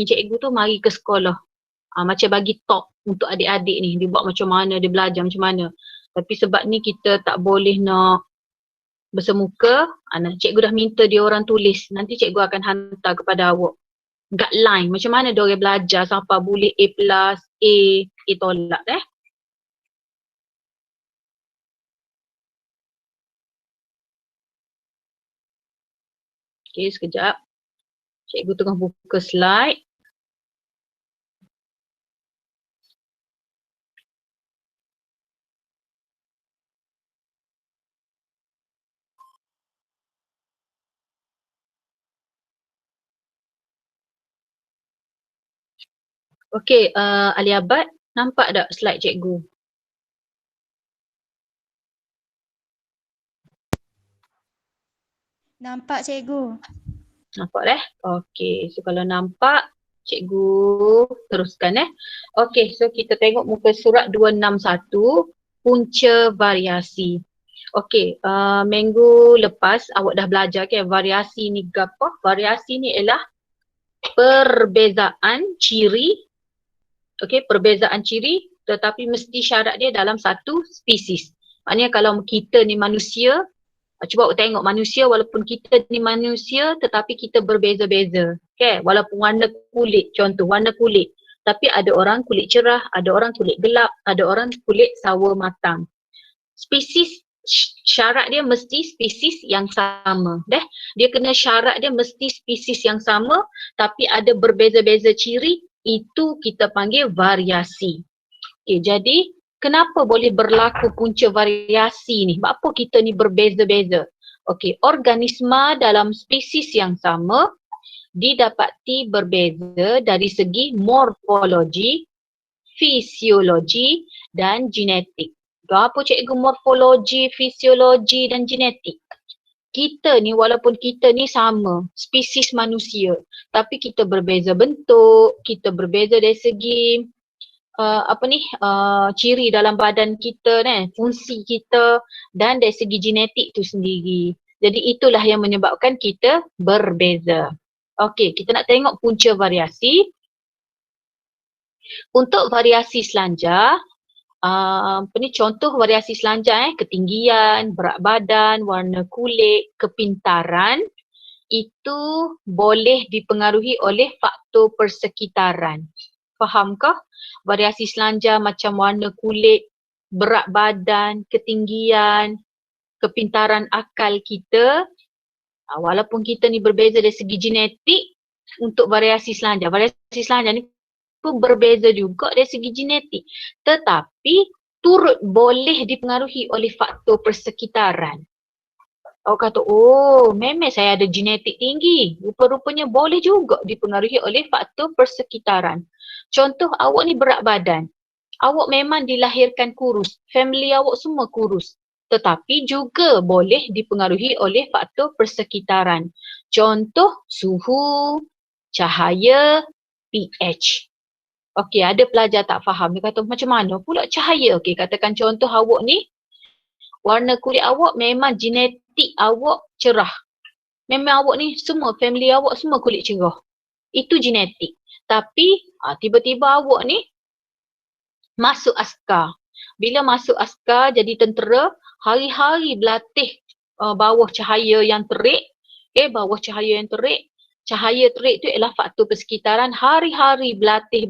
cikgu tu mari ke sekolah. Macam bagi talk untuk adik-adik ni, dia buat macam mana, dia belajar macam mana. Tapi sebab ni kita tak boleh nak bersemuka, cikgu dah minta dia orang tulis, nanti cikgu akan hantar kepada awak guideline macam mana dia orang belajar sampai boleh A+, A tolak Okay, sekejap. Cikgu tengah buka slide. Okay, Ali Abad, nampak tak slide cikgu? Nampak cikgu. Nampak Okay, so kalau nampak, cikgu teruskan Okay, so kita tengok muka surat 261, punca variasi. Okay, minggu lepas awak dah belajar variasi ni apa? Variasi ni ialah perbezaan ciri. Okay, perbezaan ciri tetapi mesti syarat dia dalam satu spesies. Maknanya kalau kita ni manusia, cuba awak tengok manusia walaupun kita ni manusia tetapi kita berbeza-beza. Okay, walaupun warna kulit, contoh warna kulit. Tapi ada orang kulit cerah, ada orang kulit gelap, ada orang kulit sawo matang. Spesies, syarat dia mesti spesies yang sama. Dia kena syarat dia mesti spesies yang sama tapi ada berbeza-beza ciri, itu kita panggil variasi. Okay, jadi kenapa boleh berlaku punca variasi ni? Sebab apa kita ni berbeza-beza? Okey, organisma dalam spesies yang sama didapati berbeza dari segi morfologi, fisiologi dan genetik. Apa cikgu morfologi, fisiologi dan genetik? Kita ni walaupun kita ni sama, spesies manusia, tapi kita berbeza bentuk, kita berbeza dari segi ciri dalam badan kita, fungsi kita dan dari segi genetik tu sendiri. Jadi itulah yang menyebabkan kita berbeza. Okey, kita nak tengok punca variasi. Untuk variasi selanjar, contoh variasi selanjar ketinggian, berat badan, warna kulit, kepintaran, itu boleh dipengaruhi oleh faktor persekitaran. Fahamkah? Variasi selanjar macam warna kulit, berat badan, ketinggian, kepintaran akal kita, walaupun kita ni berbeza dari segi genetik, untuk variasi selanjar ni pun berbeza juga dari segi genetik, tetapi turut boleh dipengaruhi oleh faktor persekitaran. Awak kata, oh memang saya ada genetik tinggi. Rupa-rupanya boleh juga dipengaruhi oleh faktor persekitaran. Contoh awak ni berat badan. Awak memang dilahirkan kurus. Family awak semua kurus. Tetapi juga boleh dipengaruhi oleh faktor persekitaran. Contoh suhu, cahaya, pH. Okey, ada pelajar tak faham. Dia kata macam mana pula cahaya? Okey, katakan contoh awak ni, warna kulit awak memang genetik awak cerah. Memang awak ni semua, family awak semua kulit cerah. Itu genetik. Tapi tiba-tiba awak ni masuk askar. Bila masuk askar jadi tentera, hari-hari berlatih bawah cahaya yang terik. Bawah cahaya yang terik. Cahaya terik tu ialah faktor persekitaran. Hari-hari berlatih,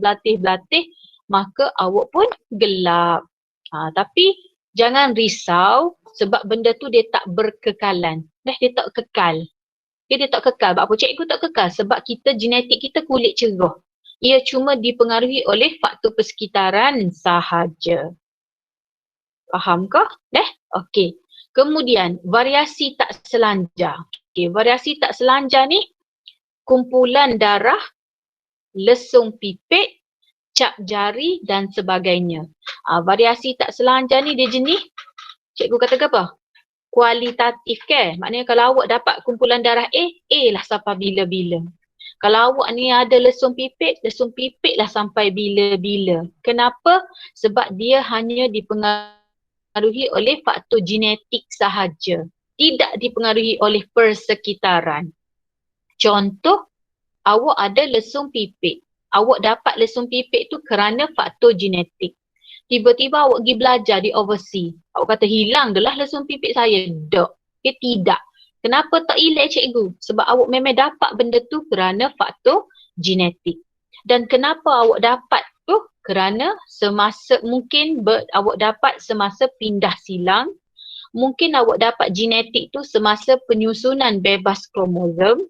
maka awak pun gelap. Tapi jangan risau sebab benda tu dia tak berkekalan. Dia tak kekal. Dia tak kekal. Sebab apa cikgu tak kekal? Sebab kita genetik kita kulit cerah. Ia cuma dipengaruhi oleh faktor persekitaran sahaja. Fahamkah? Okey. Kemudian variasi tak selanjar. Okey, variasi tak selanjar ni kumpulan darah, lesung pipit, cap jari dan sebagainya. Variasi tak selanjar ni dia jenis, cikgu kata apa? Kualitatif Maknanya kalau awak dapat kumpulan darah A lah sampai bila-bila. Kalau awak ni ada lesung pipit lah sampai bila-bila. Kenapa? Sebab dia hanya dipengaruhi oleh faktor genetik sahaja. Tidak dipengaruhi oleh persekitaran. Contoh, awak ada lesung pipik. Awak dapat lesung pipik tu kerana faktor genetik. Tiba-tiba awak pergi belajar di overseas. Awak kata hilang dah lah lesung pipik saya. Tak. Okay, tidak. Kenapa tak hilang cikgu? Sebab awak memang dapat benda tu kerana faktor genetik. Dan kenapa awak dapat tu? Kerana semasa mungkin awak dapat semasa pindah silang. Mungkin awak dapat genetik tu semasa penyusunan bebas kromosom.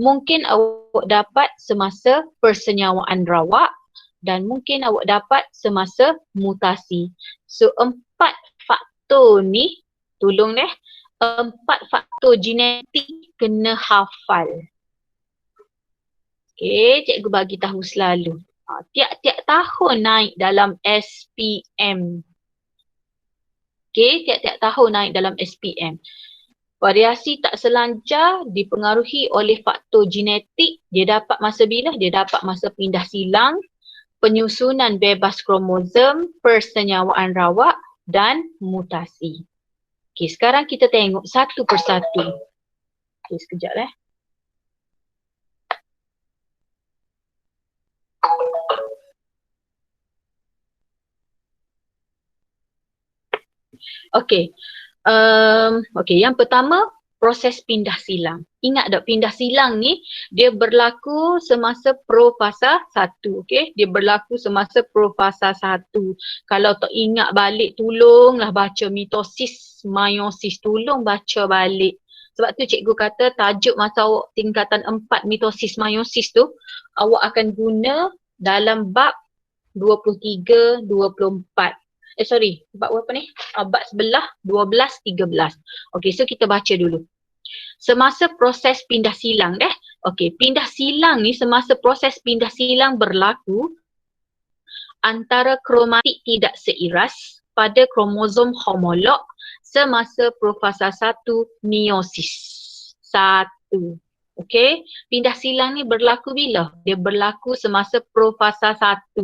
Mungkin awak dapat semasa persenyawaan rawak. Dan mungkin awak dapat semasa mutasi. So 4 faktor ni, tolong 4 faktor genetik kena hafal. Okay, cikgu bagi tahu selalu. Tiap-tiap tahun naik dalam SPM. Okay, tiap-tiap tahun naik dalam SPM. Variasi tak selancar dipengaruhi oleh faktor genetik. Dia dapat masa bila? Dia dapat masa pindah silang, penyusunan bebas kromosom, persenyawaan rawak dan mutasi. Okey, sekarang kita tengok satu persatu. Okey, sekejap . Okey. Okey, yang pertama proses pindah silang. Ingat tak pindah silang ni dia berlaku semasa profasa 1, okey? Dia berlaku semasa profasa 1. Kalau tak ingat balik tolonglah baca mitosis, meiosis, tolong baca balik. Sebab tu cikgu kata tajuk masa awak tingkatan 4 mitosis meiosis tu awak akan guna dalam bab 23, 24. Bab apa ni? Bab sebelah 12, 13. Okey, so kita baca dulu. Semasa proses pindah silang Okey, pindah silang ni semasa proses pindah silang berlaku antara kromatik tidak seiras pada kromosom homolog semasa profasa 1 meiosis 1. Okey, pindah silang ni berlaku bila? Dia berlaku semasa profasa 1.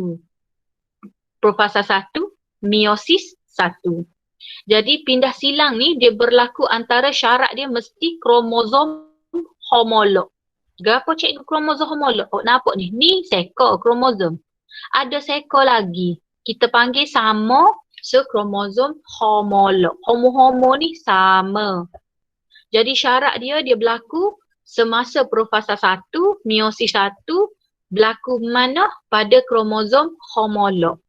Profasa 1 meiosis 1. Jadi pindah silang ni dia berlaku antara syarat dia mesti kromosom homolog. Berapa cikgu kromosom homolog? Oh, nampak ni. Ni sekor kromosom. Ada sekor lagi. Kita panggil sama sekromosom homolog. Homo-homo ni sama. Jadi syarat dia berlaku semasa profasa 1, meiosis 1 berlaku mana? Pada kromosom homolog.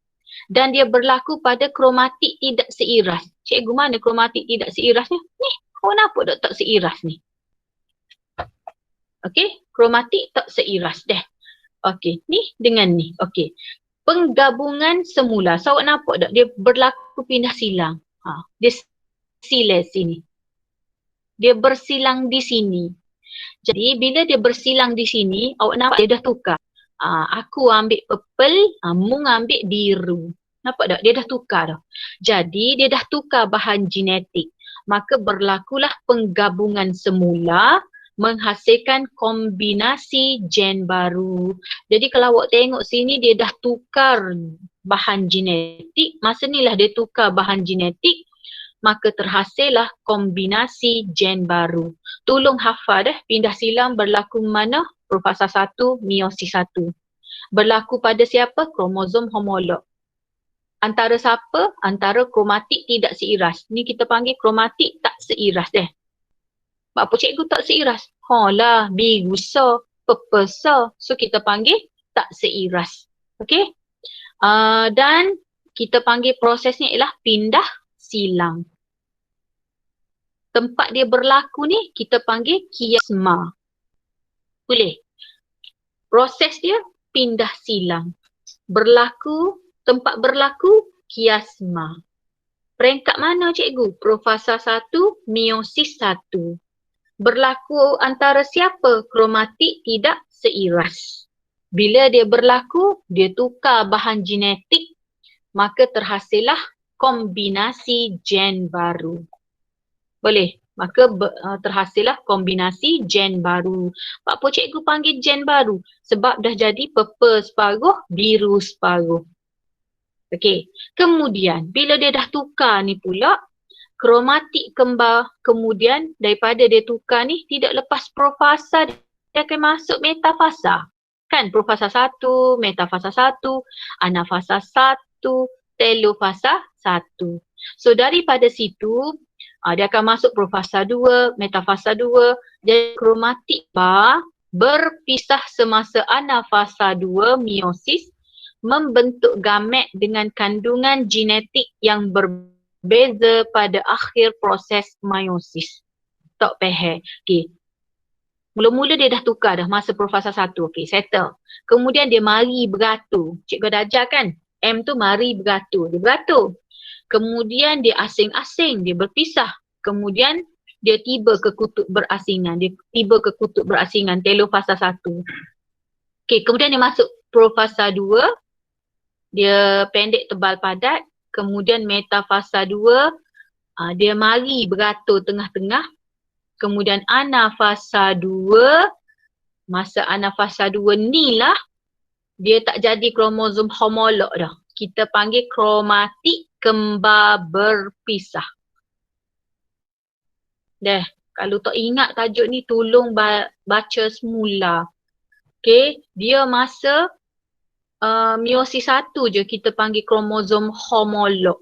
Dan dia berlaku pada kromatik tidak seiras. Cikgu, mana kromatik tidak seiras ni? Ni, awak nampak tak seiras ni? Okey, kromatik tak seiras Okey, ni dengan ni. Okey. Penggabungan semula. So awak nampak tak dia berlaku pindah silang. Dia silang sini. Dia bersilang di sini. Jadi bila dia bersilang di sini, awak nampak dia dah tukar. Aku ambil purple, Mung ambil biru. Nampak tak? Dia dah tukar dah. Jadi dia dah tukar bahan genetik. Maka berlakulah penggabungan semula menghasilkan kombinasi gen baru. Jadi kalau awak tengok sini dia dah tukar bahan genetik. Masa ni lah dia tukar bahan genetik. Maka terhasillah kombinasi gen baru. Tolong hafal pindah silang berlaku mana? Profasa 1, meiosis 1. Berlaku pada siapa? Kromosom homolog. Antara siapa? Antara kromatik tidak seiras. Ni kita panggil kromatik tak seiras Apa cikgu tak seiras? Lah, biru so, purple so. So kita panggil tak seiras. Okey? Dan kita panggil prosesnya ialah pindah silang. Tempat dia berlaku ni kita panggil kiasma. Boleh? Proses dia pindah silang. Berlaku, tempat berlaku kiasma. Peringkat mana cikgu? Profasa 1, meiosis 1. Berlaku antara siapa? Kromatik tidak seiras. Bila dia berlaku, dia tukar bahan genetik, maka terhasillah kombinasi gen baru. Boleh? Maka terhasillah kombinasi gen baru. Apa cikgu panggil gen baru? Sebab dah jadi purple separuh, biru separuh. Okey. Kemudian bila dia dah tukar ni pula, kromatik kembar kemudian daripada dia tukar ni tidak lepas profasa dia akan masuk metafasa. Kan profasa 1, metafasa 1, anafasa 1, telofasa 1. So daripada situ dia akan masuk profasa 2, metafasa 2. Jadi kromatik bar berpisah semasa anafasa 2 meiosis membentuk gamet dengan kandungan genetik yang berbeza pada akhir proses meiosis. Tak faham. Okey. Mula-mula dia dah tukar dah masa profasa 1. Okey, settle. Kemudian dia mari beratur. Cikgu dah ajar kan? M tu mari beratur. Dia beratur. Kemudian dia asing-asing, dia berpisah. Kemudian dia tiba ke kutub berasingan. Dia tiba ke kutub berasingan, telofasa 1. Okey, kemudian dia masuk profasa 2. Dia pendek, tebal, padat. Kemudian metafasa 2, dia mari beratur tengah-tengah. Kemudian anafasa 2, masa anafasa 2 ni lah dia tak jadi kromosom homolog dah. Kita panggil kromatik kembar berpisah. Dah, kalau tak ingat tajuk ni tolong baca semula. Okay, dia masa meiosis 1 je kita panggil kromosom homolog.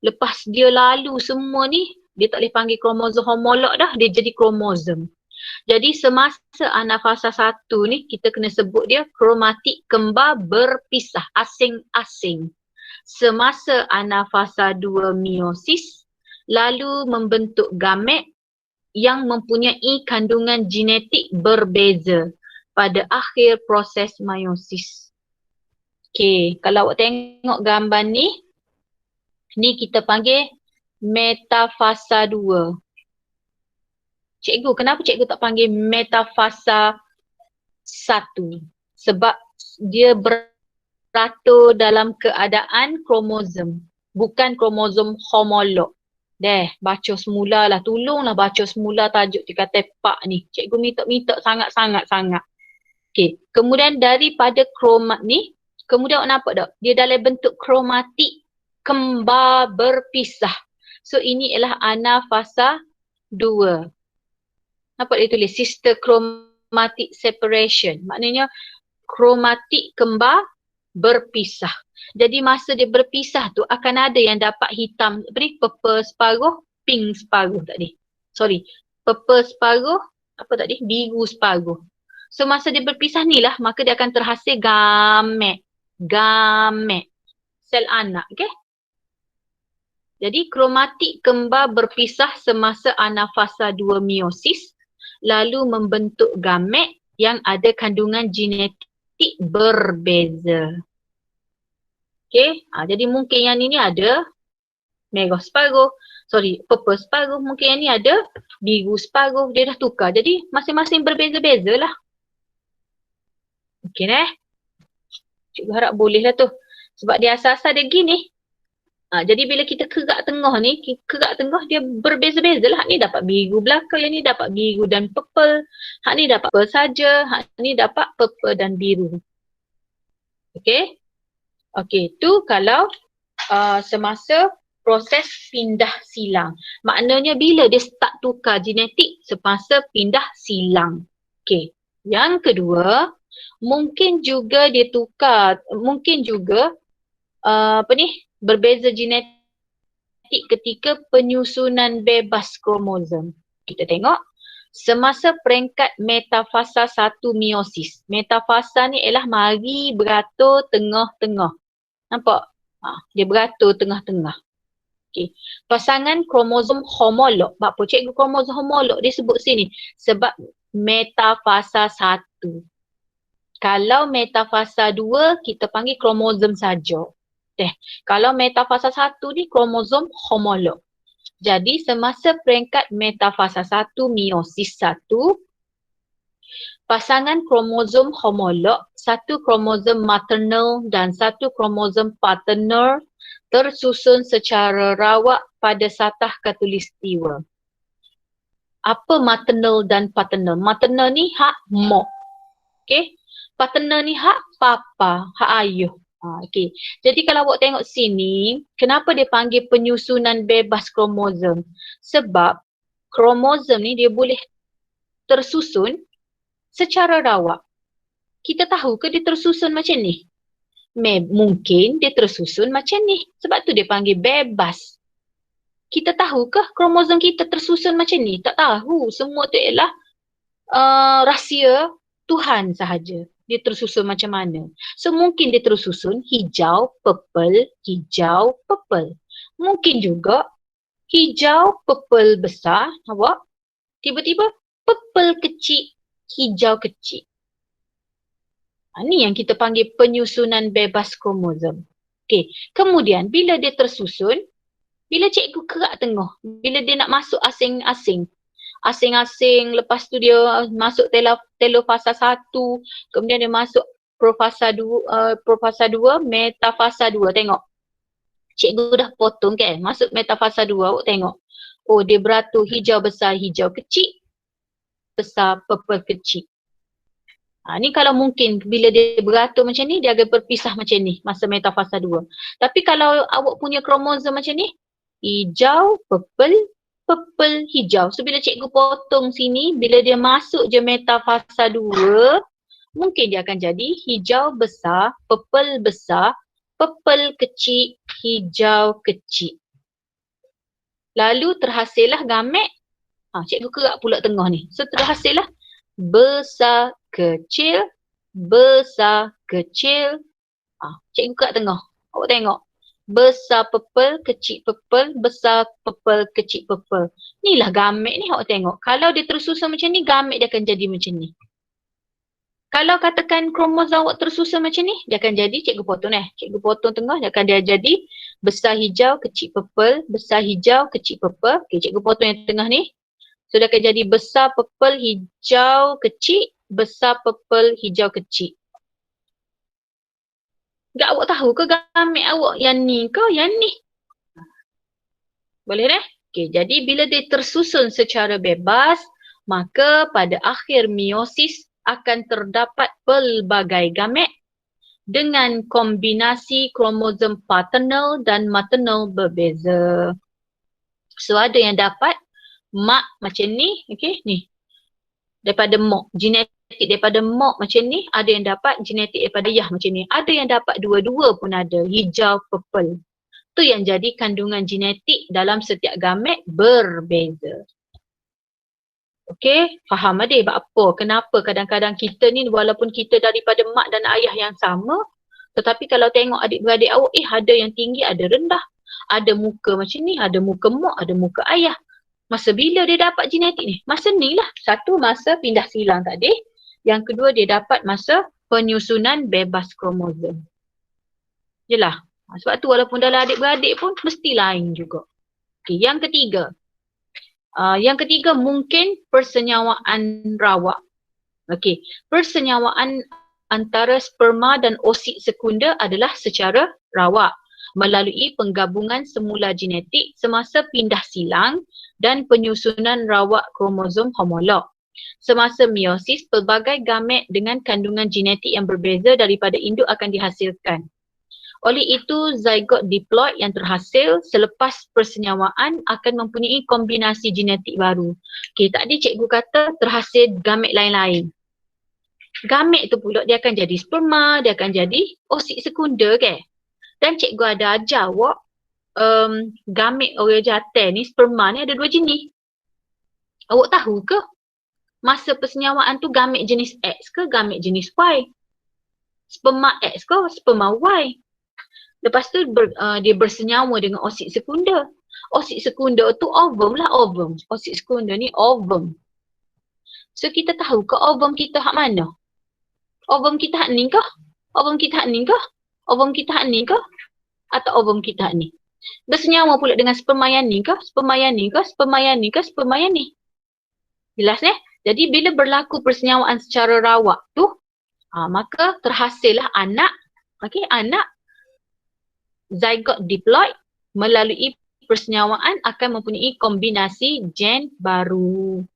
Lepas dia lalu semua ni, dia tak boleh panggil kromosom homolog dah, dia jadi kromosom. Jadi semasa anafasa 1 ni kita kena sebut dia kromatik kembar berpisah, asing-asing. Semasa anafasa 2 meiosis lalu membentuk gamet yang mempunyai kandungan genetik berbeza pada akhir proses meiosis. Okey, kalau awak tengok gambar ni kita panggil metafasa 2. Cikgu, kenapa cikgu tak panggil metafasa 1? Sebab dia beratur dalam keadaan kromosom, bukan kromosom homolog. Baca semula lah. Tolonglah baca semula tajuk tiga tepak ni. Cikgu minta sangat-sangat. Okey, kemudian daripada kromat ni, kemudian awak nampak tak? Dia dalam bentuk kromatik kembar berpisah. So ini ialah anafasa 2. Nampak dia tulis sister chromatic separation. Maknanya kromatik kembar berpisah. Jadi masa dia berpisah tu akan ada yang dapat hitam, purple separuh, pink separuh tadi. Sorry, purple separuh, biru separuh. So masa dia berpisah ni lah, maka dia akan terhasil gamet. Sel anak, okay? Jadi kromatik kembar berpisah semasa anafasa 2 meiosis lalu membentuk gamet yang ada kandungan genetik berbeza. Okey, jadi mungkin yang ini ada merah separuh, purple separuh, mungkin yang ni ada biru separuh, dia dah tukar. Jadi masing-masing berbeza-beza lah. Okey cikgu harap boleh lah tu. Sebab dia asal-asal dia gini. Jadi bila kita kerak tengah ni, dia berbeza-beza lah. Hak ni dapat biru belakang, yang ni dapat biru dan purple. Hak ni dapat purple saja, hak ni dapat purple dan biru. Okey? Okey, tu kalau semasa proses pindah silang. Maknanya bila dia start tukar genetik semasa pindah silang. Okey. Yang kedua, mungkin juga dia tukar, berbeza genetik ketika penyusunan bebas kromosom. Kita tengok semasa peringkat metafasa 1 meiosis. Metafasa ni ialah mari beratur tengah-tengah. Nampak? Dia beratur tengah-tengah. Okay. Pasangan kromosom homolog. Apa cikgu kromosom homolog dia sebut sini? Sebab metafasa 1. Kalau metafasa 2 kita panggil kromosom saja. Kalau metafasa 1 ni kromosom homolog. Jadi semasa peringkat metafasa 1 meiosis 1, pasangan kromosom homolog, satu kromosom maternal dan satu kromosom paternal tersusun secara rawak pada satah khatulistiwa. Apa maternal dan paternal? Maternal ni hak mak. Okay? Paternal ni hak papa, hak ayah. Okay. Jadi kalau awak tengok sini, kenapa dia panggil penyusunan bebas kromosom? Sebab kromosom ni dia boleh tersusun secara rawak. Kita tahu ke dia tersusun macam ni? Mungkin dia tersusun macam ni. Sebab tu dia panggil bebas. Kita tahu ke kromosom kita tersusun macam ni? Tak tahu. Semua tu ialah rahsia Tuhan sahaja. Dia tersusun macam mana. So mungkin dia tersusun hijau, purple, hijau, purple. Mungkin juga hijau, purple besar, nampak? Tiba-tiba purple kecil, hijau kecil. Ni yang kita panggil penyusunan bebas kromosom. Okey, kemudian bila dia tersusun, bila cikgu kerak tengah, bila dia nak masuk asing-asing, lepas tu dia masuk telofasa 1, kemudian dia masuk profasa 2, metafasa 2, tengok. Cikgu dah potong kan, masuk metafasa 2, awak tengok. Oh, dia beratur hijau besar, hijau kecil, besar, purple kecil. Ni kalau mungkin bila dia beratur macam ni, dia akan berpisah macam ni masa metafasa 2. Tapi kalau awak punya kromosom macam ni, hijau, purple, hijau. So bila cikgu potong sini, bila dia masuk je metafasa 2, mungkin dia akan jadi hijau besar, purple kecil, hijau kecil. Lalu terhasillah gamet. Cikgu kerak pula tengah ni. So terhasillah besar, kecil, besar, kecil. Cikgu kerak tengah. Awak tengok. Besar purple, kecil purple, besar purple, kecil purple. Inilah gamet ni awak tengok. Kalau dia tersusun macam ni, gamet dia akan jadi macam ni. Kalau katakan kromosom awak tersusun macam ni, dia akan jadi, cikgu potong cikgu potong tengah, dia akan jadi besar hijau, kecil purple, besar hijau, kecil purple. Okay, cikgu potong yang tengah ni. So dia akan jadi besar purple, hijau, kecil, besar purple, hijau, kecil. Tak awak tahu ke gamet awak yang ni ke yang ni? Boleh deh? Okay, jadi bila dia tersusun secara bebas, maka pada akhir meiosis akan terdapat pelbagai gamet dengan kombinasi kromosom paternal dan maternal berbeza. So ada yang dapat mak macam ni, okey, ni. Daripada mak, genetik daripada mak macam ni, ada yang dapat genetik daripada ayah macam ni. Ada yang dapat dua-dua pun ada, hijau, purple. Tu yang jadi kandungan genetik dalam setiap gamet berbeza. Okey, faham adik apa? Kenapa kadang-kadang kita ni walaupun kita daripada mak dan ayah yang sama, tetapi kalau tengok adik-beradik awak, ada yang tinggi, ada rendah. Ada muka macam ni, ada muka mak, ada muka ayah. Masa bila dia dapat genetik ni? Masa ni lah. Satu, masa pindah silang tadi. Yang kedua, dia dapat masa penyusunan bebas kromosom. Yelah. Sebab tu walaupun dalam adik-beradik pun mesti lain juga. Okey, yang ketiga. Yang ketiga mungkin persenyawaan rawak. Okey, persenyawaan antara sperma dan oosit sekunda adalah secara rawak melalui penggabungan semula genetik semasa pindah silang dan penyusunan rawak kromosom homolog. Semasa meiosis, pelbagai gamet dengan kandungan genetik yang berbeza daripada induk akan dihasilkan. Oleh itu, zygote diploid yang terhasil selepas persenyawaan akan mempunyai kombinasi genetik baru. Okey, tadi cikgu kata terhasil gamet lain-lain. Gamet tu pula dia akan jadi sperma, dia akan jadi oosit sekunda ke? Dan cikgu ada ajar awak gamet orang jantan ni, sperma ni ada dua jenis. Awak tahu ke? Masa persenyawaan tu gamet jenis X ke gamet jenis Y? Sperma X ke sperma Y? Lepas tu dia bersenyawa dengan oosit sekunda. Oosit sekunda tu ovum lah, ovum. Oosit sekunda ni ovum. So kita tahu ke ovum kita hak mana? Ovum kita hak ni kah? Ovum kita hak ni kah? Ovum kita hak ni kah? Atau ovum kita hak ni? Bersenyawa pula dengan sperma yang ni kah? Sperma yang ni kah? Sperma yang ni kah? Sperma yang ni? Jelas Jadi bila berlaku persenyawaan secara rawak tu, maka terhasillah anak, anak zygote diploid melalui persenyawaan akan mempunyai kombinasi gen baru.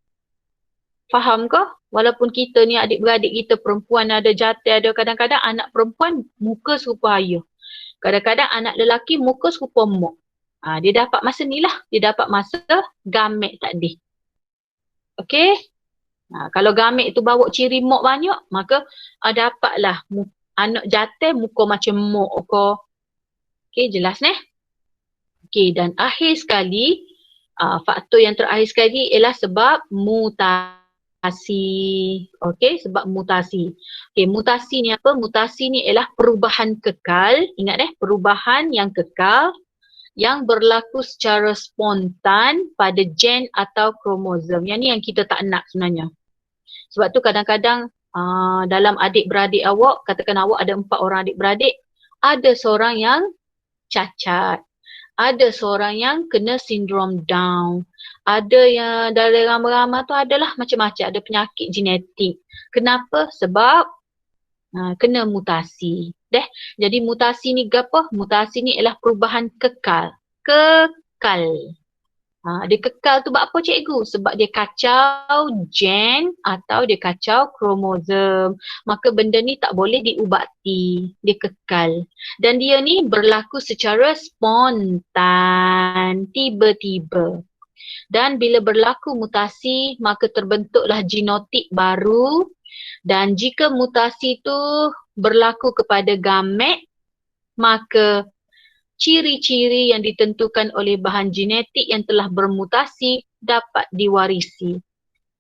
Faham ke? Walaupun kita ni adik-beradik kita perempuan ada jantan, ada kadang-kadang anak perempuan muka serupa ayah. Kadang-kadang anak lelaki muka serupa mak. Dia dapat masa ni lah. Dia dapat masa gamet tadi. Okey? Kalau gamek tu bawa ciri mok banyak, maka dapatlah anak jantan muka macam mok ko. Okey, jelas ne? Okey, dan akhir sekali, faktor yang terakhir sekali ialah sebab mutasi. Okey, sebab mutasi. Okey, mutasi ni apa? Mutasi ni ialah perubahan kekal. Ingat perubahan yang kekal yang berlaku secara spontan pada gen atau kromosom. Yang ni yang kita tak nak sebenarnya. Sebab tu kadang-kadang dalam adik-beradik awak, katakan awak ada 4 orang adik-beradik, ada seorang yang cacat, ada seorang yang kena sindrom Down, ada yang dari ramai-ramai tu adalah macam-macam, ada penyakit genetik. Kenapa? Sebab kena mutasi. Jadi mutasi ni apa? Mutasi ni ialah perubahan kekal. Dia kekal tu buat apa cikgu? Sebab dia kacau gen atau dia kacau kromosom. Maka benda ni tak boleh diubati. Dia kekal. Dan dia ni berlaku secara spontan. Tiba-tiba. Dan bila berlaku mutasi, maka terbentuklah genotik baru. Dan jika mutasi tu berlaku kepada gamet, maka ciri-ciri yang ditentukan oleh bahan genetik yang telah bermutasi dapat diwarisi.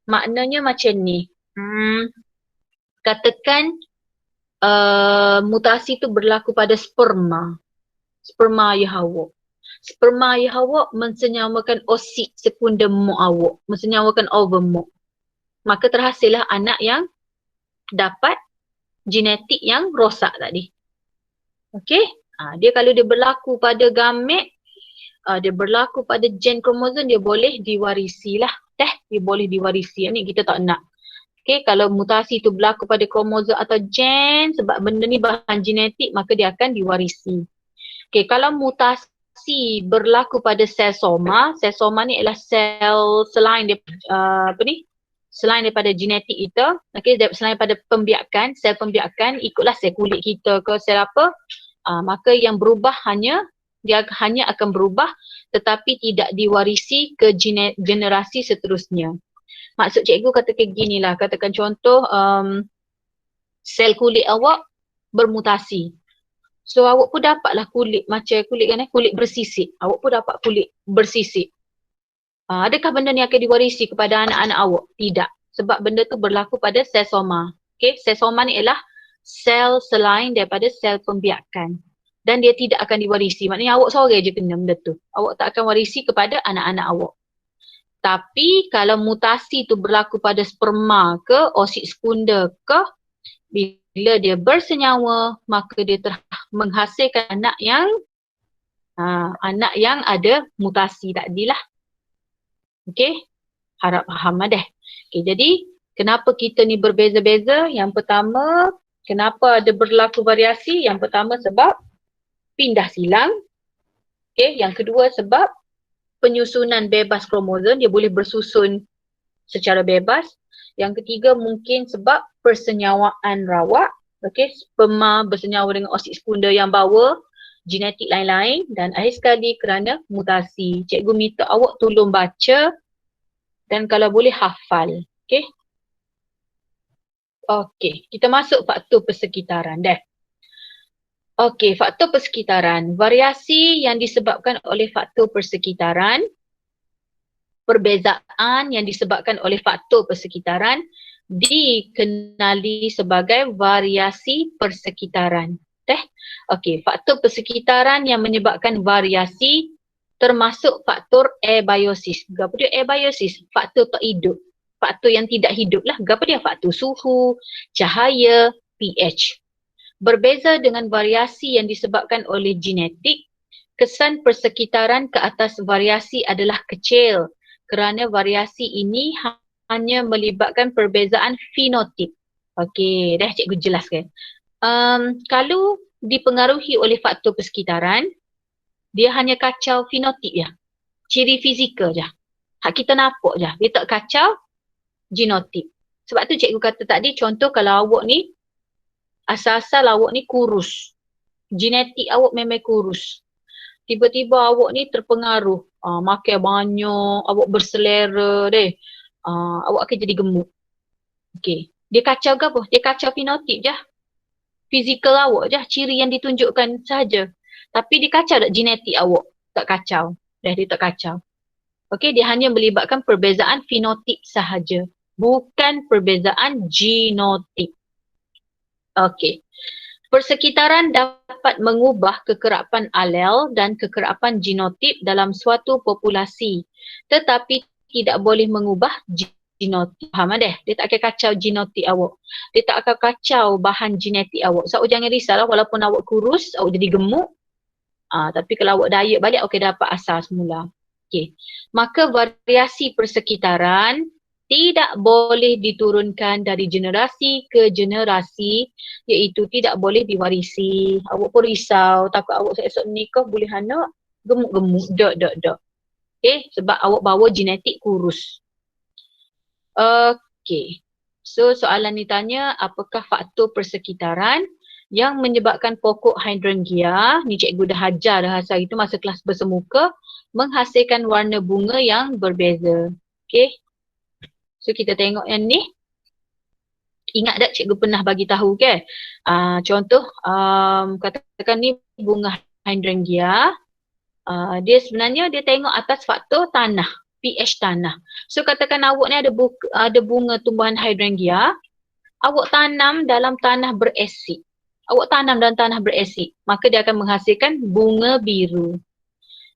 Maknanya macam ni. Katakan mutasi tu berlaku pada sperma. Sperma ayah awak. Sperma ayah awak mensenyawakan oosit sekunda mak awak. Mensenyawakan ovum mak. Maka terhasillah anak yang dapat genetik yang rosak tadi. Okey? Dia kalau dia berlaku pada gamet, dia berlaku pada gen kromosom, dia boleh diwarisi lah. Dia boleh diwarisi. Yang ni kita tak nak. Okay, kalau mutasi tu berlaku pada kromosom atau gen, sebab benda ni bahan genetik, maka dia akan diwarisi. Okay, kalau mutasi berlaku pada sel soma ni ialah sel selain dia, selain daripada genetik kita, okay, selain daripada pembiakan, sel pembiakan, ikutlah sel kulit kita ke sel apa, maka yang berubah dia hanya akan berubah tetapi tidak diwarisi ke generasi seterusnya. Maksud cikgu katakan ginilah, katakan contoh sel kulit awak bermutasi. So awak pun dapatlah kulit macam kulit bersisik. Awak pun dapat kulit bersisik. Adakah benda ni akan diwarisi kepada anak-anak awak? Tidak. Sebab benda tu berlaku pada sel soma. Okay? Sel soma ni ialah sel selain daripada sel pembiakan. Dan dia tidak akan diwarisi. Maknanya awak seorang je kena benda tu. Awak tak akan warisi kepada anak-anak awak. Tapi kalau mutasi tu berlaku pada sperma ke, oosit sekunda ke, bila dia bersenyawa, maka dia menghasilkan anak yang ada mutasi tadilah. Okey? Harap faham dah. Okey, jadi kenapa kita ni berbeza-beza? Yang pertama, kenapa ada berlaku variasi? Yang pertama sebab pindah silang. Okey, yang kedua sebab penyusunan bebas kromosom, dia boleh bersusun secara bebas. Yang ketiga mungkin sebab persenyawaan rawak. Okey, sperma bersenyawa dengan oosit sekunda yang bawa genetik lain-lain, dan akhir sekali kerana mutasi. Cikgu minta awak tolong baca dan kalau boleh hafal. Okey. Okey, kita masuk faktor persekitaran dah. Okey, faktor persekitaran. Variasi yang disebabkan oleh faktor persekitaran, perbezaan yang disebabkan oleh faktor persekitaran dikenali sebagai variasi persekitaran. Okey, faktor persekitaran yang menyebabkan variasi termasuk faktor abiosis. Apa dia abiosis? Faktor tak hidup. Faktor yang tidak hidup lah. Apa dia? Faktor suhu, cahaya, pH. Berbeza dengan variasi yang disebabkan oleh genetik, kesan persekitaran ke atas variasi adalah kecil kerana variasi ini hanya melibatkan perbezaan fenotip. Okey, dah cikgu jelaskan. Kalau dipengaruhi oleh faktor persekitaran, dia hanya kacau fenotip je. Ciri fizikal je. Hak kita nampak je. Dia tak kacau genotip. Sebab tu cikgu kata tadi, contoh kalau awak ni, asal-asal awak ni kurus. Genetik awak memang kurus. Tiba-tiba awak ni terpengaruh. Makan banyak, awak berselera deh. Awak akan jadi gemuk. Okey. Dia kacau ke apa? Dia kacau fenotip je. Fizikal awak je, ciri yang ditunjukkan sahaja. Tapi dia kacau tak genetik awak? Tak kacau. Dia tak kacau. Okey, dia hanya melibatkan perbezaan fenotip sahaja. Bukan perbezaan genotip. Okey. Persekitaran dapat mengubah kekerapan alel dan kekerapan genotip dalam suatu populasi. Tetapi tidak boleh mengubah genotip. Faham deh? Dia tak akan kacau genotip awak. Dia tak akan kacau bahan genetik awak. So, awak jangan risaulah walaupun awak kurus, awak jadi gemuk. Tapi kalau awak diet balik, awak dapat asal semula. Okay. Maka variasi persekitaran tidak boleh diturunkan dari generasi ke generasi, iaitu tidak boleh diwarisi. Awak pun risau, takut awak esok nikah boleh anak gemuk-gemuk. Dok. Okay, sebab awak bawa genetik kurus. Okay. So soalan ni tanya, apakah faktor persekitaran yang menyebabkan pokok hydrangea, ni cikgu dah ajar dah hari itu masa kelas bersemuka, menghasilkan warna bunga yang berbeza. Okay. So kita tengok yang ni. Ingat tak cikgu pernah bagi tahu ke? Contoh, katakan ni bunga hydrangea. Dia sebenarnya dia tengok atas faktor tanah, pH tanah. So katakan awak ni ada bunga tumbuhan hydrangea, awak tanam dalam tanah berasid. Maka dia akan menghasilkan bunga biru.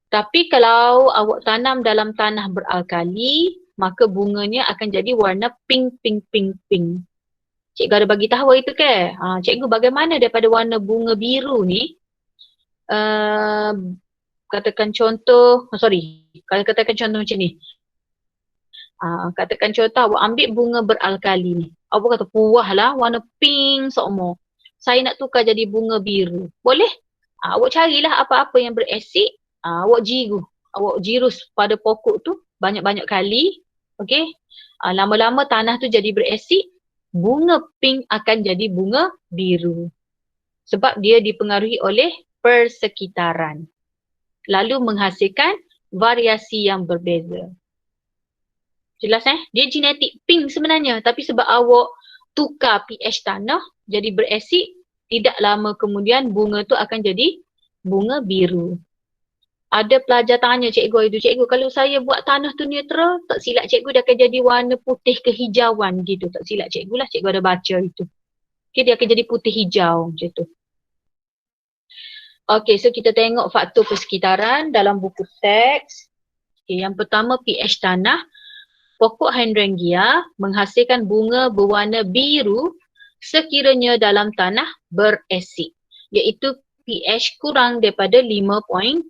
Tapi kalau awak tanam dalam tanah beralkali, maka bunganya akan jadi warna pink. Cikgu ada bagi tahu itu ke? Cikgu bagaimana daripada warna bunga biru ni? Katakan contoh macam ni. Katakan contoh awak ambil bunga beralkali ni. Awak kata puah lah warna pink sokmo. Saya nak tukar jadi bunga biru. Boleh? Awak carilah apa-apa yang berasid. Awak jirus pada pokok tu banyak-banyak kali. Okay? Lama-lama tanah tu jadi berasid. Bunga pink akan jadi bunga biru. Sebab dia dipengaruhi oleh persekitaran. Lalu menghasilkan variasi yang berbeza. Jelas Dia genetik pink sebenarnya. Tapi sebab awak tukar pH tanah jadi berasid, tidak lama kemudian bunga tu akan jadi bunga biru. Ada pelajar tanya cikgu itu, cikgu kalau saya buat tanah tu neutral, tak silap cikgu dia akan jadi warna putih kehijauan gitu. Tak silap cikgu lah, cikgu ada baca itu. Okay, dia akan jadi putih hijau macam tu. Okay, so kita tengok faktor persekitaran dalam buku teks. Okay, yang pertama pH tanah. Pokok hydrangea menghasilkan bunga berwarna biru sekiranya dalam tanah berasid, iaitu pH kurang daripada 5.5.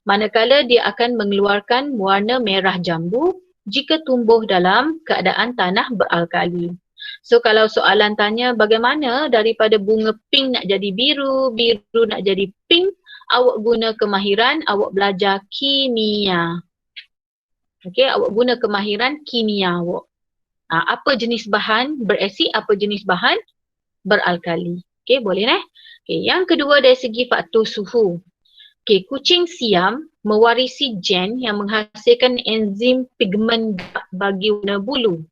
Manakala dia akan mengeluarkan warna merah jambu jika tumbuh dalam keadaan tanah beralkali. So kalau soalan tanya bagaimana daripada bunga pink nak jadi biru, biru nak jadi pink, awak guna kemahiran, awak belajar kimia. Okay, awak guna kemahiran kimia awak. Apa jenis bahan berasid, apa jenis bahan beralkali. Okay, boleh Okay, yang kedua dari segi faktor suhu. Okay, kucing Siam mewarisi gen yang menghasilkan enzim pigmen bagi warna bulu.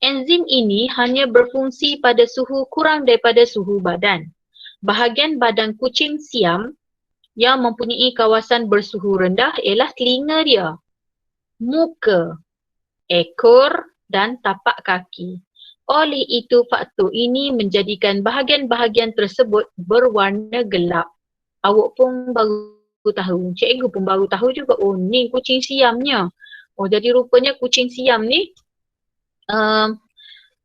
Enzim ini hanya berfungsi pada suhu kurang daripada suhu badan. Bahagian badan kucing Siam yang mempunyai kawasan bersuhu rendah ialah telinga dia, muka, ekor dan tapak kaki. Oleh itu faktor ini menjadikan bahagian-bahagian tersebut berwarna gelap. Awak pun baru tahu, cikgu pun baru tahu juga, oh ni kucing Siamnya. Oh jadi rupanya kucing Siam ni,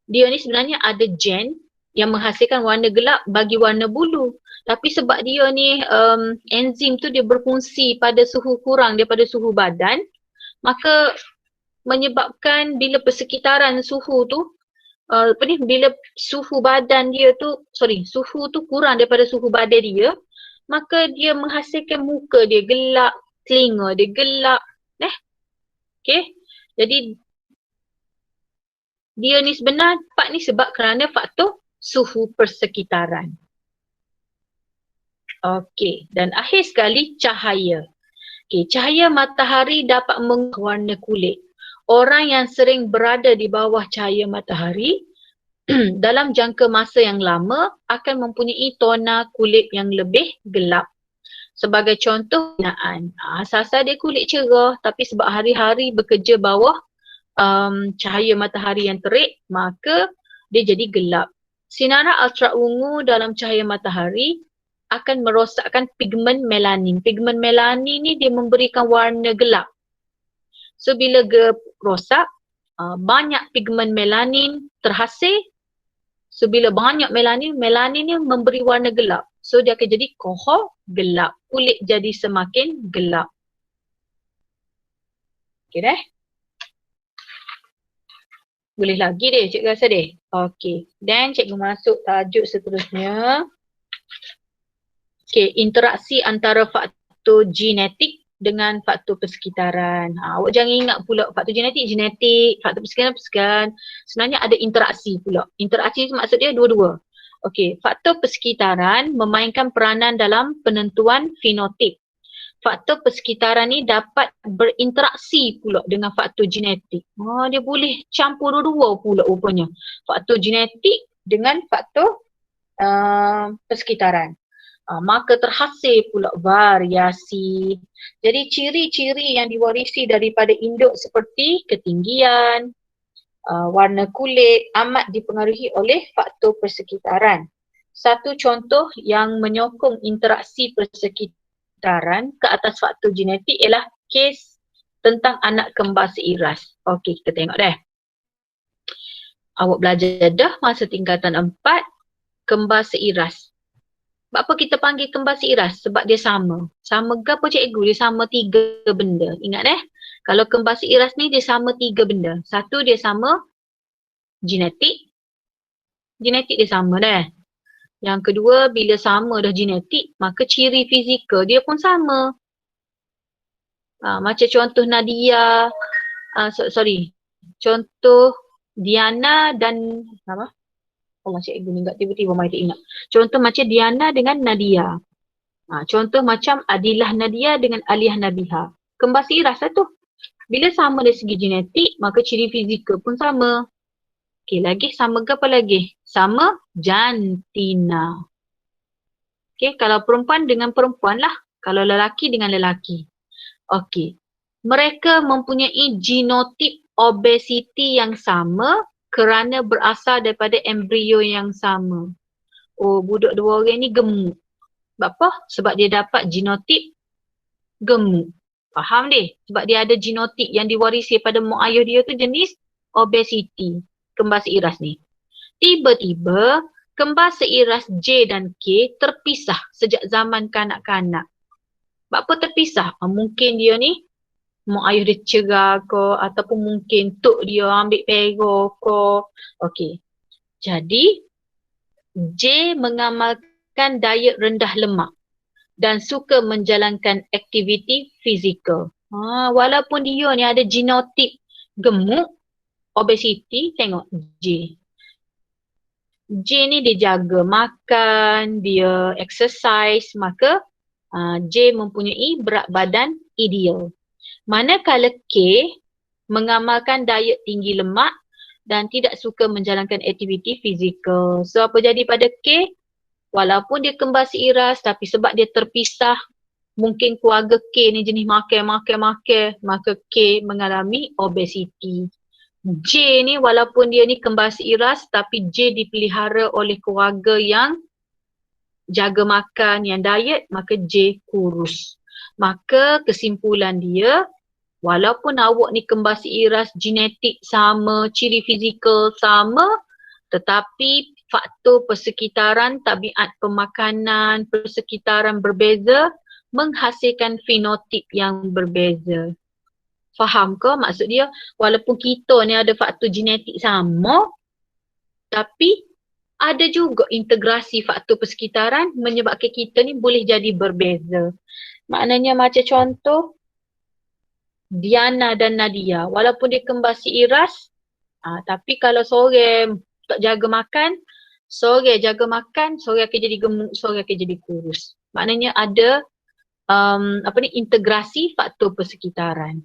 dia ni sebenarnya ada gen yang menghasilkan warna gelap bagi warna bulu. Tapi sebab dia ni enzim tu dia berfungsi pada suhu kurang daripada suhu badan, maka menyebabkan bila persekitaran suhu tu, bila suhu badan dia tu, suhu tu kurang daripada suhu badan dia, maka dia menghasilkan muka dia gelap, telinga dia gelap. Okay. Jadi dia ni sebenarnya dapat ni sebab kerana faktor suhu persekitaran. Okay. Dan akhir sekali cahaya. Okay. Cahaya matahari dapat mengubah warna kulit. Orang yang sering berada di bawah cahaya matahari dalam jangka masa yang lama akan mempunyai tona kulit yang lebih gelap. Sebagai contoh penggunaan, asal-asal dia kulit cerah tapi sebab hari-hari bekerja bawah cahaya matahari yang terik, maka dia jadi gelap. Sinaran ultra ungu dalam cahaya matahari akan merosakkan pigmen melanin. Pigmen melanin ni dia memberikan warna gelap. So bila rosak, banyak pigmen melanin terhasil. So bila banyak melanin, melanin ni memberi warna gelap. So dia akan jadi kohor gelap. Kulit jadi semakin gelap. Okay dah? Boleh lagi deh, cikgu rasa deh. Okay, dan cikgu masuk tajuk seterusnya. Okay, interaksi antara faktor genetik dengan faktor persekitaran. Awak jangan ingat pula faktor genetik, faktor persekitaran. Sebenarnya ada interaksi pula. Interaksi maksud dia dua-dua. Okey, faktor persekitaran memainkan peranan dalam penentuan fenotip. Faktor persekitaran ni dapat berinteraksi pula dengan faktor genetik. Dia boleh campur dua-dua pula rupanya. Faktor genetik dengan faktor persekitaran. Maka terhasil pula variasi. Jadi ciri-ciri yang diwarisi daripada induk seperti ketinggian, warna kulit amat dipengaruhi oleh faktor persekitaran. Satu contoh yang menyokong interaksi persekitaran ke atas faktor genetik ialah kes tentang anak kembar seiras. Okey, kita tengok dah. Awak belajar dah masa tingkatan 4, kembar seiras. Sebab apa kita panggil kembar seiras? Sebab dia sama. Sama ke apa cikgu? Dia sama 3 benda. Ingat kalau kembar seiras ni dia sama 3 benda. Satu, dia sama genetik. Genetik dia sama dah. Yang kedua, bila sama dah genetik, maka ciri fizikal dia pun sama. Macam contoh Nadia, contoh Diana dan apa? Oh, cikgu ni enggak tiba-tiba mai tak ingat. Contoh macam Diana dengan Nadia. Contoh macam Adilah Nadia dengan Aliyah Nabiha. Kembar seiras lah tu. Bila sama dari segi genetik, maka ciri fizikal pun sama. Okey, lagi sama ke apa lagi? Sama jantina. Okey, kalau perempuan dengan perempuan lah. Kalau lelaki dengan lelaki. Okey. Mereka mempunyai genotip obesiti yang sama kerana berasal daripada embrio yang sama. Oh, budak dua orang ni gemuk. Sebab apa? Sebab dia dapat genotip gemuk. Faham deh? Sebab dia ada genotip yang diwarisi pada mak ayah dia tu jenis obesiti. Kembar seiras ni. Tiba-tiba, kembar seiras J dan K terpisah sejak zaman kanak-kanak. Sebab apa terpisah? Mungkin dia ni mak ayah dia cerai ke, ataupun mungkin tok dia ambil pera ke. Okey. Jadi, J mengamalkan diet rendah lemak dan suka menjalankan aktiviti fizikal. Walaupun dia ni ada genotip gemuk, obesiti, tengok J. J ni dia jaga makan, dia exercise, maka J mempunyai berat badan ideal. Manakala K mengamalkan diet tinggi lemak dan tidak suka menjalankan aktiviti fizikal. So apa jadi pada K? Walaupun dia kembar seiras tapi sebab dia terpisah, mungkin keluarga K ni jenis makan, maka K mengalami obesiti. J ni walaupun dia ni kembar seiras tapi J dipelihara oleh keluarga yang jaga makan, yang diet, maka J kurus. Maka kesimpulan dia, walaupun awak ni kembar seiras, genetik sama, ciri fizikal sama, tetapi faktor persekitaran, tabiat pemakanan, persekitaran berbeza menghasilkan fenotip yang berbeza. Faham ke maksud dia? Walaupun kita ni ada faktor genetik sama, tapi ada juga integrasi faktor persekitaran menyebabkan kita ni boleh jadi berbeza. Maknanya macam contoh Diana dan Nadia, walaupun dia kembar seiras, tapi kalau seorang tak jaga makan, seorang jaga makan, seorang akan jadi gemuk, seorang akan jadi kurus. Maknanya ada integrasi faktor persekitaran.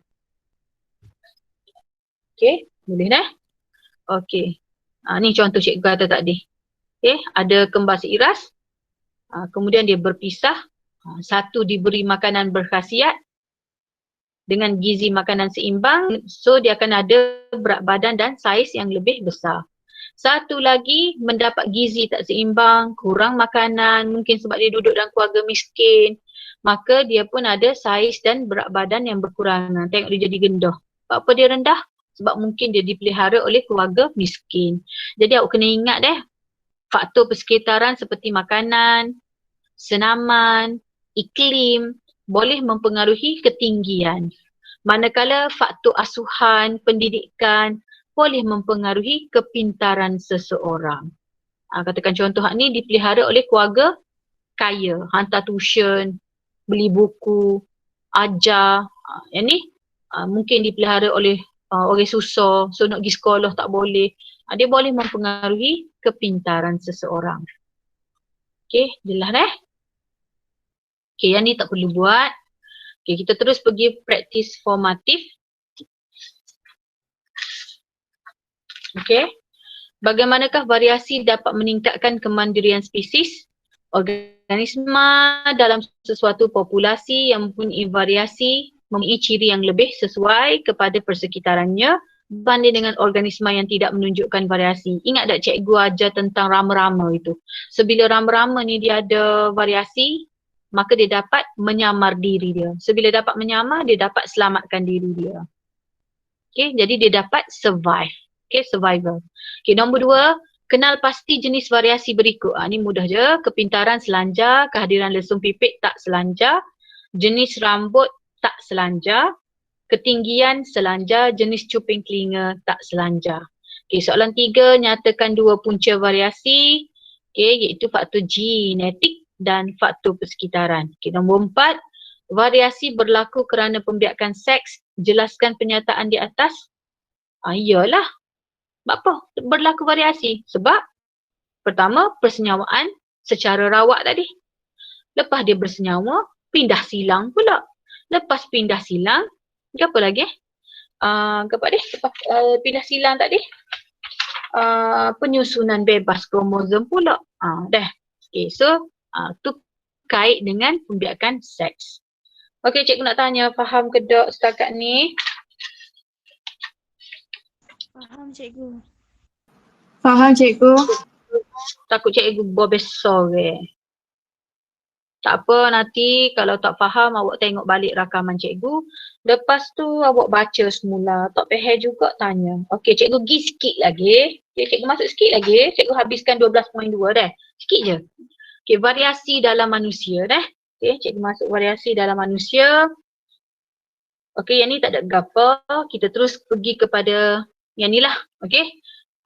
Okey, boleh dah. Okey. Ni contoh cikgu kata tadi. Okey, ada kembar seiras. Kemudian dia berpisah. Satu diberi makanan berkhasiat dengan gizi makanan seimbang. So dia akan ada berat badan dan saiz yang lebih besar. Satu lagi mendapat gizi tak seimbang, kurang makanan, mungkin sebab dia duduk dalam keluarga miskin. Maka dia pun ada saiz dan berat badan yang berkurangan. Tengok dia jadi gendah. Sebab apa dia rendah? Sebab mungkin dia dipelihara oleh keluarga miskin. Jadi awak kena ingat faktor persekitaran seperti makanan, senaman, iklim boleh mempengaruhi ketinggian. Manakala faktor asuhan, pendidikan boleh mempengaruhi kepintaran seseorang. Katakan contoh ni dipelihara oleh keluarga kaya, hantar tuition, beli buku, ajar. Yang ni mungkin dipelihara oleh orang susah, so nak pergi sekolah tak boleh. Dia boleh mempengaruhi kepintaran seseorang. Okey, jelas Okey, yang ni tak perlu buat. Okey, kita terus pergi praktis formatif. Okey. Bagaimanakah variasi dapat meningkatkan kemandirian spesies? Organisma dalam sesuatu populasi yang mempunyai variasi mempunyai ciri yang lebih sesuai kepada persekitarannya berbanding dengan organisma yang tidak menunjukkan variasi. Ingat tak cikgu ajar tentang rama-rama itu? So bila rama-rama ni dia ada variasi, maka dia dapat menyamar diri dia. So bila dapat menyamar, dia dapat selamatkan diri dia. Okay, jadi dia dapat survive. Okay, survival. Okay, nombor 2, kenal pasti jenis variasi berikut. Ni mudah je. Kepintaran selanjar, kehadiran lesung pipit tak selanjar, jenis rambut tak selanjar, ketinggian selanjar, jenis cuping telinga tak selanjar. Okay, soalan 3, nyatakan 2 punca variasi, iaitu faktor genetik dan faktor persekitaran. Okay, nombor 4, variasi berlaku kerana pembiakan seks, jelaskan pernyataan di atas. Iyalah. Sebab apa berlaku variasi? Sebab pertama, persenyawaan secara rawak tadi. Lepas dia bersenyawa, pindah silang pula. Lepas pindah silang, apa lagi? Lepas pindah silang tadi, penyusunan bebas kromosom pula. Dah. Okay, so tu kait dengan pembiakan seks. Okey, cikgu nak tanya, faham ke tak setakat ni? Faham cikgu. Faham cikgu. Takut cikgu buat besar ke? Tak apa, nanti kalau tak faham awak tengok balik rakaman cikgu. Lepas tu awak baca semula. Tak faham juga tanya. Okey, cikgu pergi sikit lagi. Okay, cikgu masuk sikit lagi. Cikgu habiskan 12.2 dah. Sikit je. Okey, variasi dalam manusia dah. Okey, cikgu masuk variasi dalam manusia. Okey, yang ni tak ada gapa. Kita terus pergi kepada yang ni lah. Okey.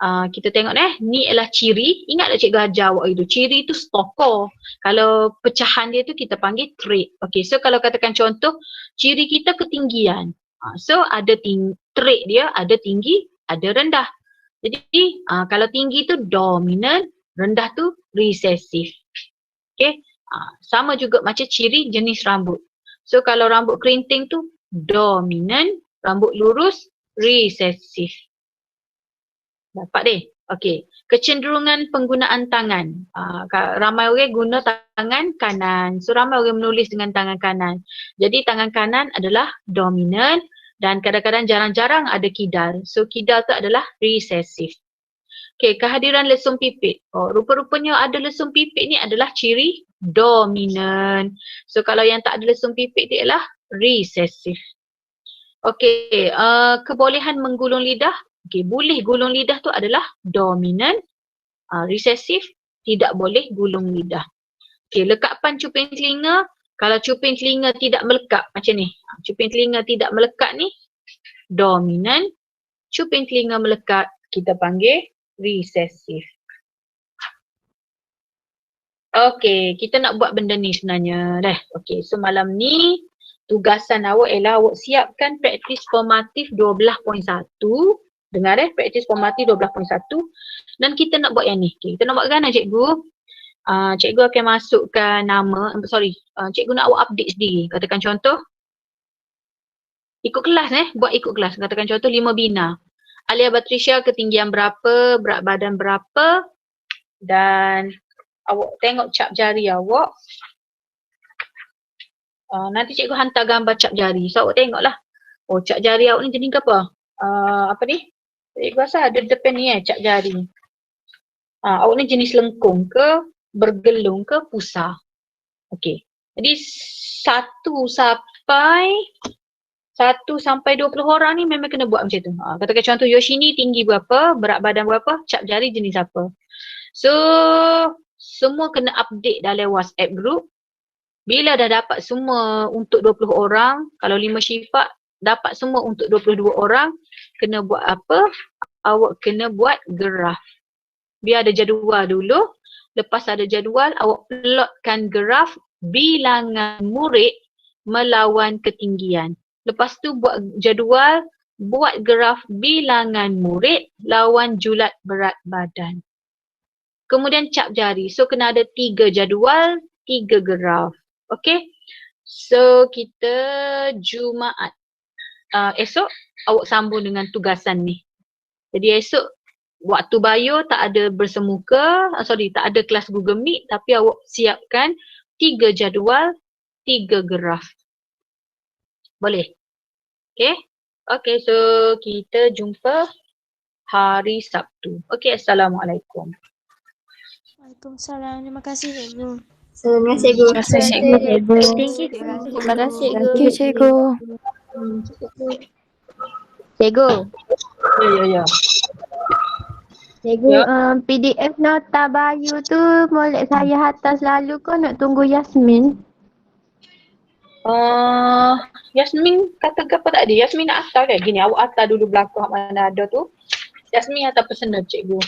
Kita tengok ni adalah ciri. Ingat tak cikgu ajar awak itu? Ciri itu stokor. Kalau pecahan dia tu kita panggil trait. Okey, so kalau katakan contoh, ciri kita ketinggian. So ada trait dia, ada tinggi, ada rendah. Jadi kalau tinggi tu dominant, rendah tu recessive. Okey, sama juga macam ciri jenis rambut. So kalau rambut kerinting tu dominant, rambut lurus recessive. Dapat deh. Okey. Kecenderungan penggunaan tangan. Ramai orang guna tangan kanan. So ramai orang menulis dengan tangan kanan. Jadi tangan kanan adalah dominant dan kadang-kadang jarang-jarang ada kidal. So kidal tu adalah recessive. Okey, kehadiran lesung pipit. Rupa-rupanya ada lesung pipit ni adalah ciri dominant. So kalau yang tak ada lesung pipit dia adalah recessive. Okey, kebolehan menggulung lidah. Okey, boleh gulung lidah tu adalah dominant. Recessive, tidak boleh gulung lidah. Okey, lekapan cuping telinga. Kalau cuping telinga tidak melekat macam ni. Cuping telinga tidak melekat ni dominant. Cuping telinga melekat kita panggil recessive. Okey, kita nak buat benda ni sebenarnya dah. Okey, so malam ni tugasan awak ialah awak siapkan praktis formatif 12.1. Dengar praktis formatif 12.1 dan kita nak buat yang ni. Okay, kita nak buat kan cikgu? Cikgu akan masukkan nama, cikgu nak awak update sendiri. Katakan contoh, ikut kelas buat ikut kelas. Katakan contoh 5 bina. Alia Batrisya ketinggian berapa, berat badan berapa, dan awak tengok cap jari awak. Nanti cikgu hantar gambar cap jari. So awak tengoklah. Oh, cap jari awak ni jenis apa? Apa ni? Cikgu rasa ada depan ni cap jari. Awak ni jenis lengkung ke, bergelung ke, pusar. Okey. Jadi 1 sampai 20 orang ni memang kena buat macam tu. Katakan contoh Yoshini tinggi berapa, berat badan berapa, cap jari jenis apa. So, semua kena update dalam WhatsApp group. Bila dah dapat semua untuk 20 orang, kalau 5 syifa dapat semua untuk 22 orang, kena buat apa? Awak kena buat graf. Biar ada jadual dulu. Lepas ada jadual, awak plotkan graf bilangan murid melawan ketinggian. Lepas tu buat jadual, buat graf bilangan murid lawan julat berat badan. Kemudian cap jari. So kena ada 3 jadual, 3 graf. Okay. So kita Jumaat. Esok awak sambung dengan tugasan ni. Jadi esok waktu bio tak ada bersemuka, tak ada kelas Google Meet, tapi awak siapkan 3 jadual, 3 graf. Boleh? Okay? Okay, so kita jumpa hari Sabtu. Okay, Assalamualaikum. Waalaikumsalam. Terima kasih cikgu. Terima kasih, Cikgu. Terima kasih cikgu. Thank you, Terima kasih Thank you, cikgu. Cikgu, Ya. cikgu, Ya. PDF nota bayu tu boleh saya hantar selalu ke nak tunggu Yasmin? Yasmin kata apa tak ada? Yasmin nak hantar kan? Gini, awak hantar dulu belakang mana ada tu. Yasmin hantar personal cikgu.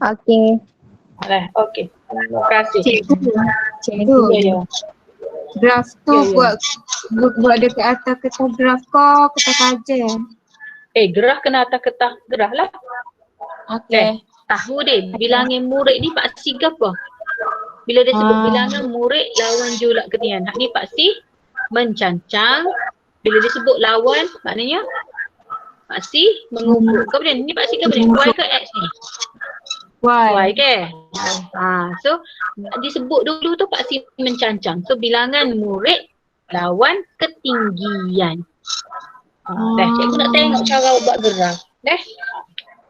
Okey. Okey. Terima kasih. Cikgu, Ya. graf tu Ya. buat dekat atas kertas graf kau, kertas saja. Gerah kena atas kertas gerah lah. Okey. Tahu deh, bilangan murid ni paksi ke apa? Bila dia sebut bilangan murid lawan julat ketinggian. Hak ni paksi mencancang. Bila dia sebut lawan, maknanya paksi mengukur. Ke apa ni? Paksi ke apa ni? Y ke X ni? Y ke? So disebut dulu tu paksi mencancang. So bilangan murid lawan ketinggian. Cikgu nak tengok cara buat gerah.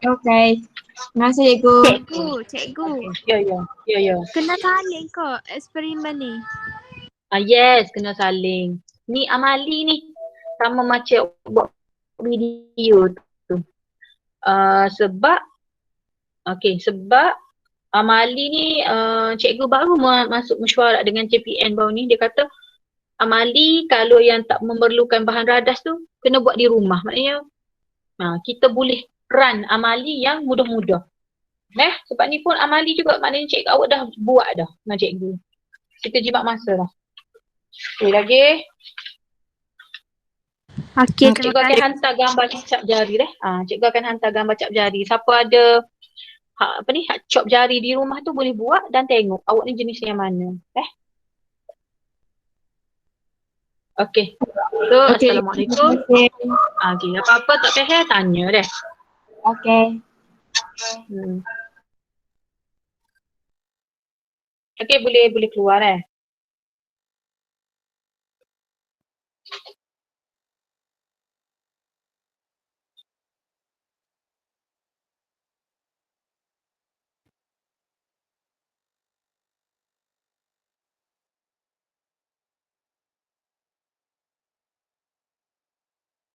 Okey. Terima kasih, Cikgu. Cikgu. Ya. Kena saling kok eksperimen ni. Yes, kena saling. Ni amali ni. Sama macam buat video tu. Sebab amali ni cikgu baru masuk mesyuarat dengan CPN baru ni. Dia kata amali kalau yang tak memerlukan bahan radas tu kena buat di rumah. Maknanya kita boleh run amali yang mudah-mudah. Sebab ni pun amali juga maknanya cikgu awak dah buat dah dengan cikgu. Kita jimat masa lah. Okay lagi. Okey, Cikgu akan hantar gambar cap jari cikgu akan hantar gambar cap jari. Siapa ada hak cap jari di rumah tu boleh buat dan tengok awak ni jenis yang mana. Okey. So Assalamualaikum. Okey, apa-apa tak faham tanya deh. Okey. Okey, boleh keluar